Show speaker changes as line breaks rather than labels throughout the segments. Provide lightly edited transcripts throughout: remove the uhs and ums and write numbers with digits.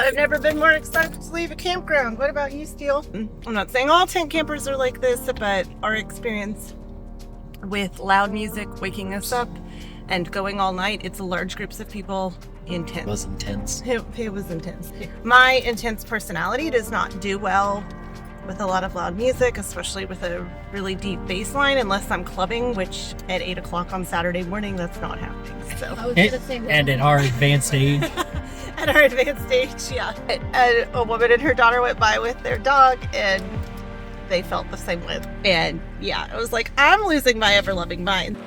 I've never been more excited to leave a campground. What about you, Steele? I'm not saying all tent campers are like this, but our experience with loud music waking us up and going all night, it's large groups of people in tents.
It was intense.
It was intense. My intense personality does not do well with a lot of loud music, especially with a really deep bass line, unless I'm clubbing, which at 8 o'clock on Saturday morning, that's not happening. So.
And at our advanced age.
At our advanced age, yeah. And a woman and her daughter went by with their dog, and they felt the same way. And yeah, it was like, I'm losing my ever-loving mind.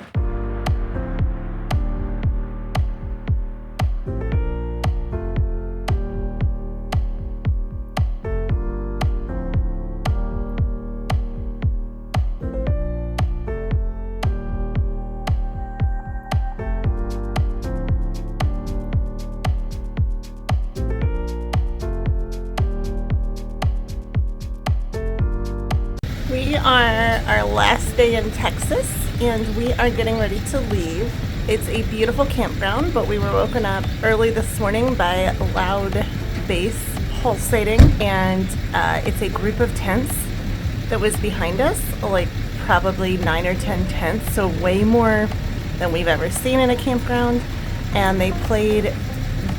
We are our last day in Texas, and we are getting ready to leave. It's a beautiful campground, but we were woken up early this morning by loud bass pulsating, and it's a group of tents that was behind us, like probably 9 or 10 tents, so way more than we've ever seen in a campground. And they played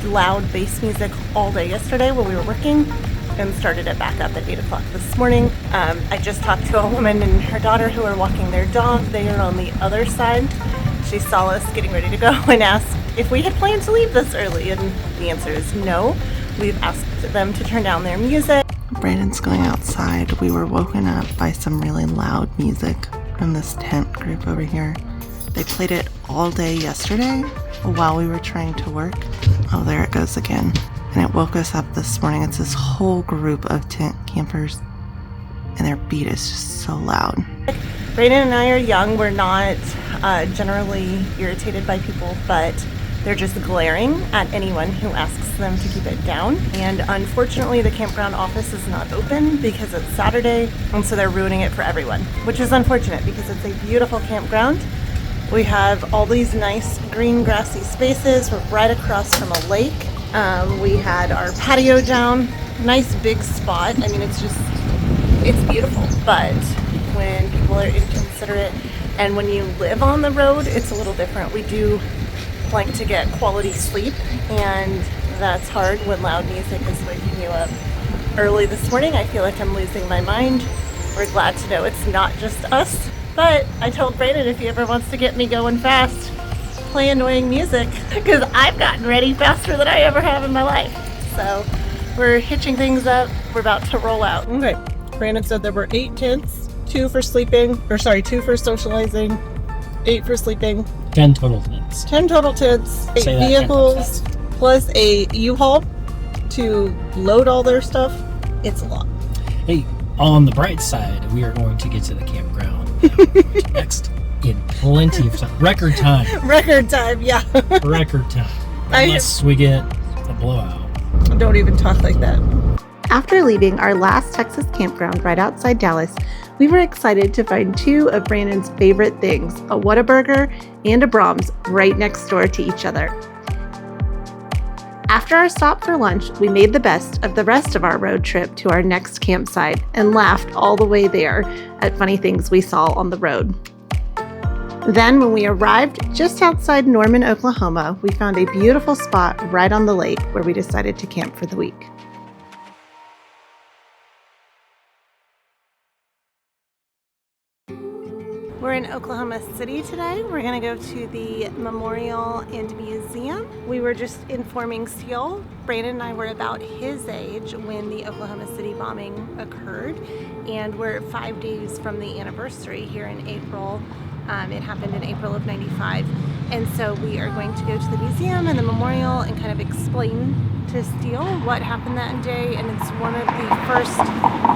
loud bass music all day yesterday while we were working, and started it back up at 8 o'clock this morning. I just talked to a woman and her daughter who are walking their dog. They are on the other side. She saw us getting ready to go and asked if we had planned to leave this early, and the answer is no. We've asked them to turn down their music. Brandon's going outside. We were woken up by some really loud music from this tent group over here. They played it all day yesterday while we were trying to work. Oh, there it goes again. And it woke us up this morning. It's this whole group of tent campers, and their beat is just so loud. Brayden and I are young. We're not generally irritated by people, but they're just glaring at anyone who asks them to keep it down. And unfortunately, the campground office is not open because it's Saturday, and so they're ruining it for everyone, which is unfortunate because it's a beautiful campground. We have all these nice green grassy spaces. We're right across from a lake. We had our patio down, nice big spot. I mean, it's beautiful, but when people are inconsiderate and when you live on the road, it's a little different. We do like to get quality sleep, and that's hard when loud music is waking you up early this morning. I feel like I'm losing my mind. We're glad to know it's not just us, but I told Brayden if he ever wants to get me going fast, play annoying music, because I've gotten ready faster than I ever have in my life. So we're hitching things up. We're about to roll out. Okay, Brandon said there were 8 tents, 2 for socializing, 8 for sleeping.
10 total tents.
10 total tents, 8 vehicles, plus a U-Haul to load all their stuff. It's a lot.
Hey, on the bright side, we are going to get to the campground next in plenty of time. Record time.
Record time, yeah.
Record time. Unless we get a blowout.
Don't even talk like that.
After leaving our last Texas campground right outside Dallas, we were excited to find 2 of Brandon's favorite things, a whataburger and a Braums, right next door to each other. After our stop for lunch, we made the best of the rest of our road trip to our next campsite and laughed all the way there at funny things we saw on the road. Then, when we arrived just outside Norman, Oklahoma, we found a beautiful spot right on the lake where we decided to camp for the week.
We're in Oklahoma City today. We're going to go to the memorial and museum. We were just informing Steele. Brandon and I were about his age when the Oklahoma City bombing occurred, and we're 5 days from the anniversary here in April. It happened in April of '95, and so we are going to go to the museum and the memorial and kind of explain to Steele what happened that day. And it's one of the first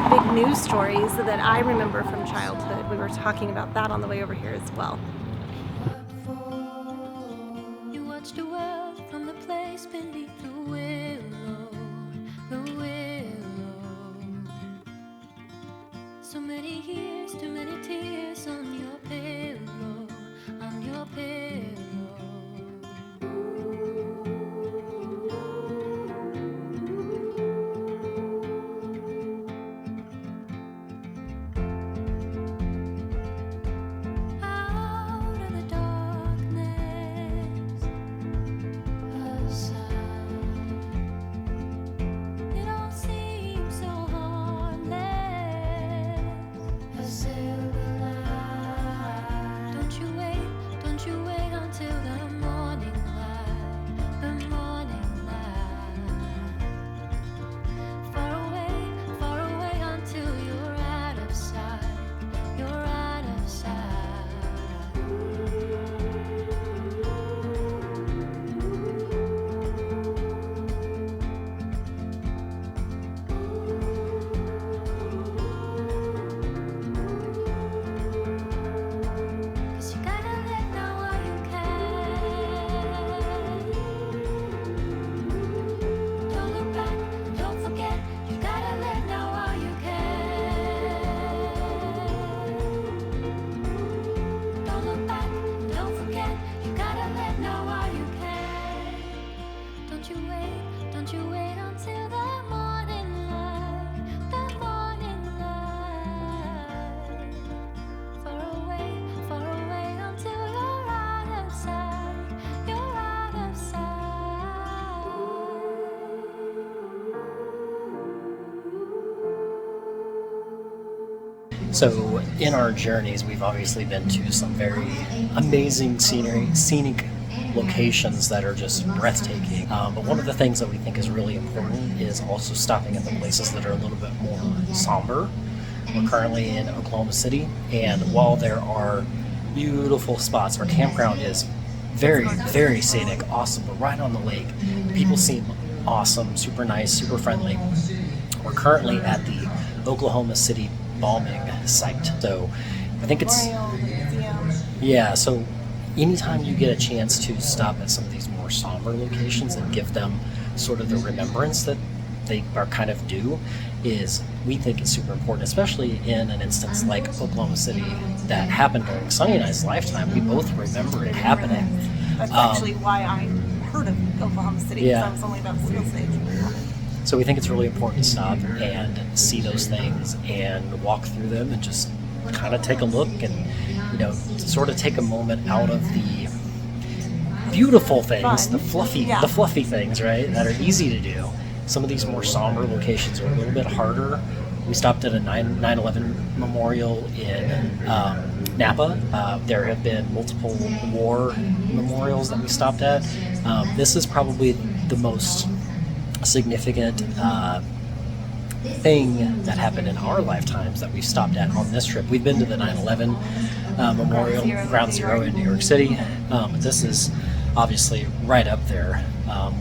big news stories that I remember from childhood. We were talking about that on the way over here as well.
You watched the world from the place beneath the willow, the willow. So many years, too many tears on your pillow, on your pillow.
So in our journeys, we've obviously been to some very amazing scenic locations that are just breathtaking. But one of the things that we think is really important is also stopping at the places that are a little bit more somber. We're currently in Oklahoma City, and while there are beautiful spots, our campground is very, very scenic, awesome. We're right on the lake. People seem awesome, super nice, super friendly. We're currently at the Oklahoma City bombing site. So I think it's, yeah, so anytime you get a chance to stop at some of these more somber locations and give them sort of the remembrance that they are kind of due, is we think it's super important, especially in an instance like Oklahoma City that happened during Sonny and I's lifetime. We both remember it happening.
That's actually why I heard of Oklahoma City, because I was only about skill stage.
So we think it's really important to stop and see those things and walk through them and just kind of take a look and, you know, sort of take a moment out of the beautiful things, the fluffy things, right, that are easy to do. Some of these more somber locations are a little bit harder. We stopped at a 9/11 memorial in Napa. There have been multiple war memorials that we stopped at. This is probably the most significant thing that happened in our lifetimes that we've stopped at on this trip. We've been to the 9/11 memorial, Ground Zero in New York City. But this is obviously right up there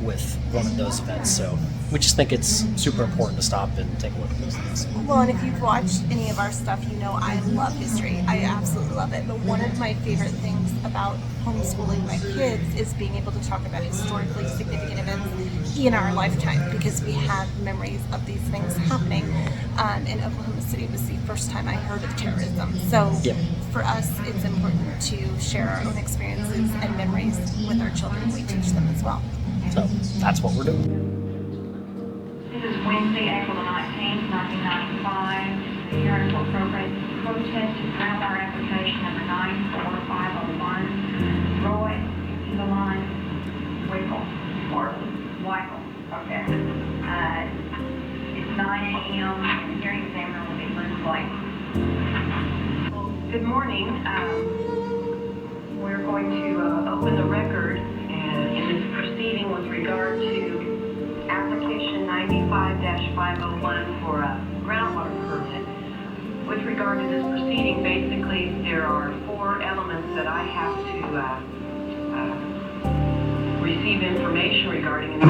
with one of those events. So we just think it's super important to stop and take a look at those things.
Well, and if you've watched any of our stuff, you know I love history. I absolutely love it. But one of my favorite things about homeschooling my kids is being able to talk about historically significant events in our lifetime, because we have memories of these things happening. In Oklahoma City was the first time I heard of terrorism. So for us, it's important to share our own experiences and memories with our children. We teach them as well.
So that's what we're doing.
This is Wednesday, April the 19th, 1995. The hearing for protest to groundwater application number 94501. Roy, Eveline, Wickle, or Weichel. Okay. It's 9 a.m. The hearing examiner will be Liz Blake. Well, good morning. We're going to open the record in this proceeding with regard to application 95-501 for a groundwater permit. With regard to this proceeding, basically there are 4 elements that I have to receive information regarding.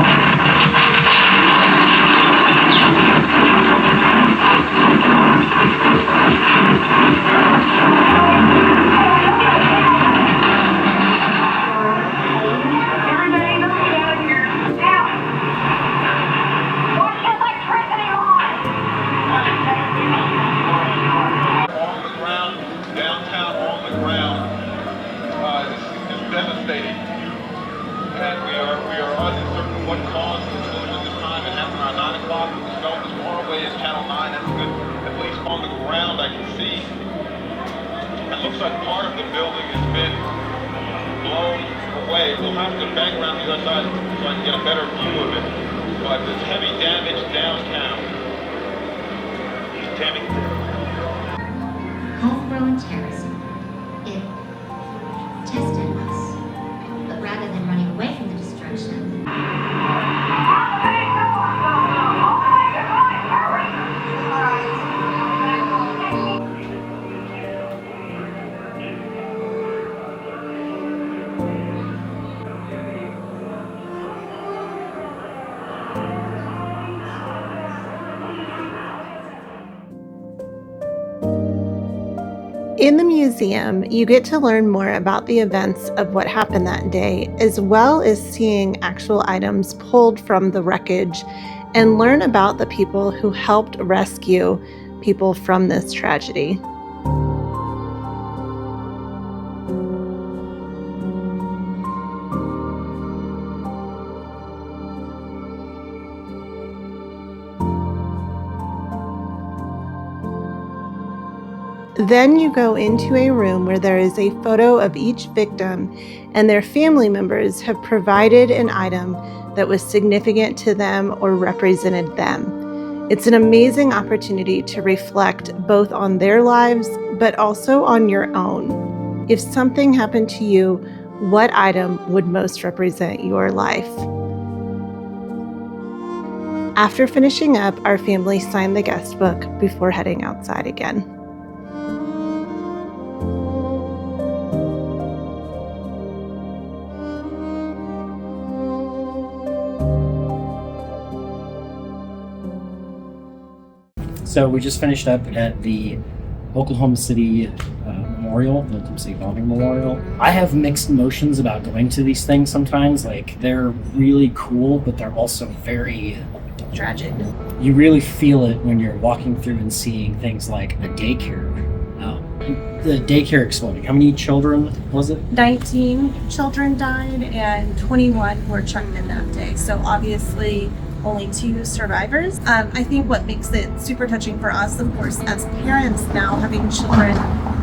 Homegrown terrorism. It tested us, but rather than running away from the destruction,
In the museum, you get to learn more about the events of what happened that day, as well as seeing actual items pulled from the wreckage and learn about the people who helped rescue people from this tragedy. Then you go into a room where there is a photo of each victim, and their family members have provided an item that was significant to them or represented them. It's an amazing opportunity to reflect both on their lives, but also on your own. If something happened to you, what item would most represent your life? After finishing up, our family signed the guest book before heading outside again.
So we just finished up at the Oklahoma City Memorial, the Oklahoma City Bombing Memorial. I have mixed emotions about going to these things sometimes. Like, they're really cool, but they're also very
Tragic.
You really feel it when you're walking through and seeing things like a daycare. The daycare exploding. How many children was it?
19 children died and 21 were chucked in that day. So obviously only 2 survivors. I think what makes it super touching for us, of course, as parents now having children,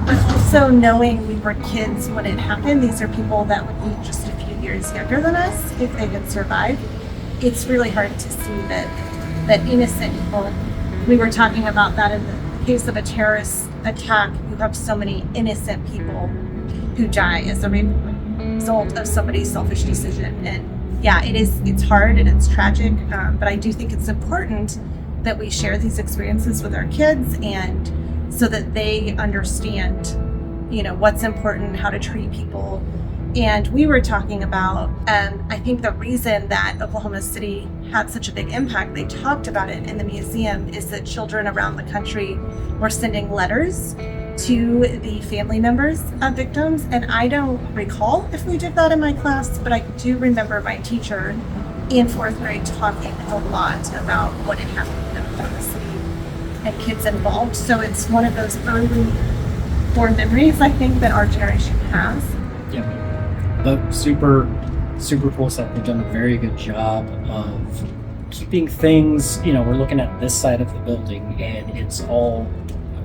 but also knowing we were kids when it happened. These are people that would be just a few years younger than us if they had survived. It's really hard to see that innocent people. We were talking about that in the case of a terrorist attack. You have so many innocent people who die as a result of somebody's selfish decision. And yeah, it's hard and it's tragic, but I do think it's important that we share these experiences with our kids, and so that they understand, what's important, how to treat people. And we were talking about, I think the reason that Oklahoma City had such a big impact, they talked about it in the museum, is that children around the country were sending letters to the family members of victims. And I don't recall if we did that in my class, but I do remember my teacher in 4th grade talking a lot about what had happened in Oklahoma City and kids involved. So it's one of those early core memories, I think, that our generation has.
Yeah. But super cool stuff. They've done a very good job of keeping things, we're looking at this side of the building, and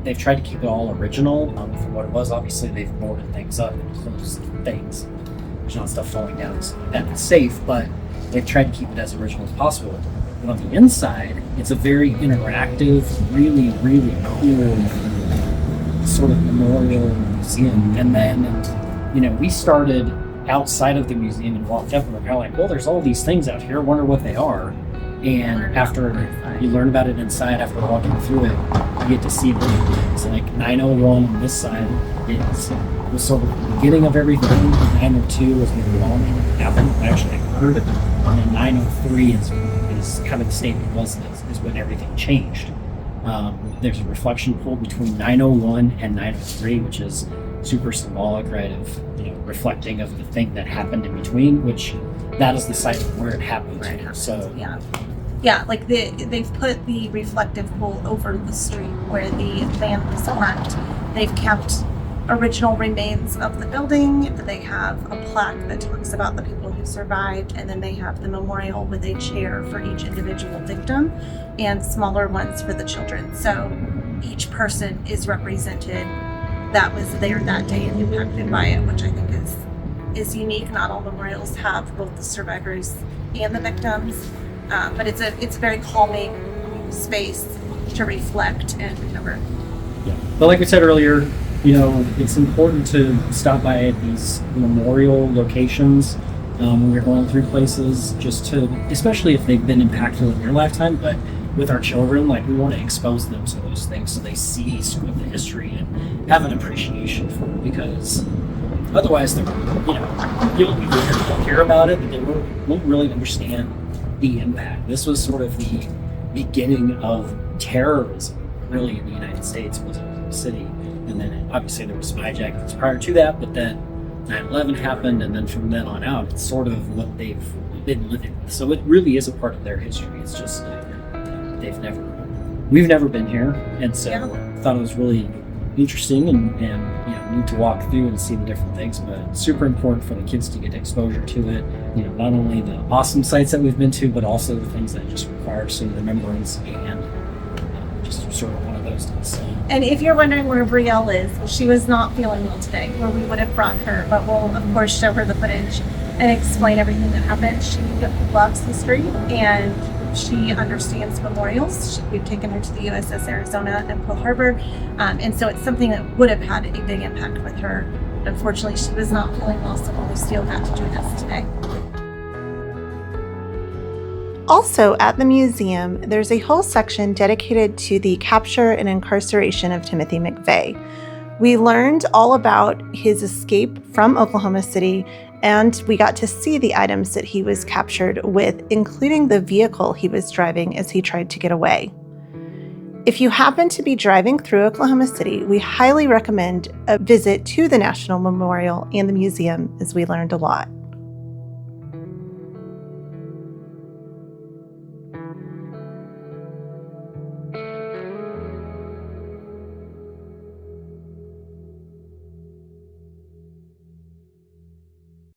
they've tried to keep it all original from what it was. Obviously, they've boarded things up and closed things. There's not stuff falling down, so that's safe, but they've tried to keep it as original as possible. But on the inside, it's a very interactive, really, really cool sort of memorial museum. And then, we started outside of the museum and walked up, and we're kind of like, well, there's all these things out here, I wonder what they are. And after you learn about it inside, after walking through it, you get to see things like 901 on this side was sort of the beginning of everything. 902 was when the bombing happened. Actually, I heard it. And then 903 is kind of the statement is when everything changed. There's a reflection pool between 901 and 903, which is super symbolic, right, of reflecting of the thing that happened in between, which that is the site where it happened.
Right.
So
yeah, like they've put the reflective pool over the street where the van was parked. They've kept original remains of the building. They have a plaque that talks about the people who survived, and then they have the memorial with a chair for each individual victim and smaller ones for the children. So each person is represented that was there that day and impacted by it, which I think is unique. Not all memorials have both the survivors and the victims, but it's a very calming space to reflect and remember.
Yeah, but like we said earlier, it's important to stop by at these memorial locations when you're going through places, just to, especially if they've been impactful in your lifetime, but with our children, like, we want to expose them to those things so they see sort of the history and have an appreciation for it, because otherwise they're, you'll hear about it, but they won't really understand the impact. This was sort of the beginning of terrorism, really, in the United States, was Oklahoma City. And then obviously there was some hijackings prior to that, but then 9/11 happened, and then from then on out, it's sort of what they've been living with. So it really is a part of their history. It's just we've never been here, and so I thought it was really interesting and neat to walk through and see the different things. But super important for the kids to get exposure to it. Not only the awesome sites that we've been to, but also the things that just require some remembrance and just sort of one of those things. So.
And if you're wondering where Brielle is, she was not feeling well today, or we would have brought her, but we'll of course show her the footage and explain everything that happened. She loves history, and
She understands memorials. We've taken her to the USS Arizona and Pearl Harbor, and so it's something that would have had a big impact with her. Unfortunately, she was not feeling well, so Lucille got to join us today.
Also at the museum, there's a whole section dedicated to the capture and incarceration of Timothy McVeigh. We learned all about his escape from Oklahoma City, and we got to see the items that he was captured with, including the vehicle he was driving as he tried to get away. If you happen to be driving through Oklahoma City, we highly recommend a visit to the National Memorial and the museum, as we learned a lot.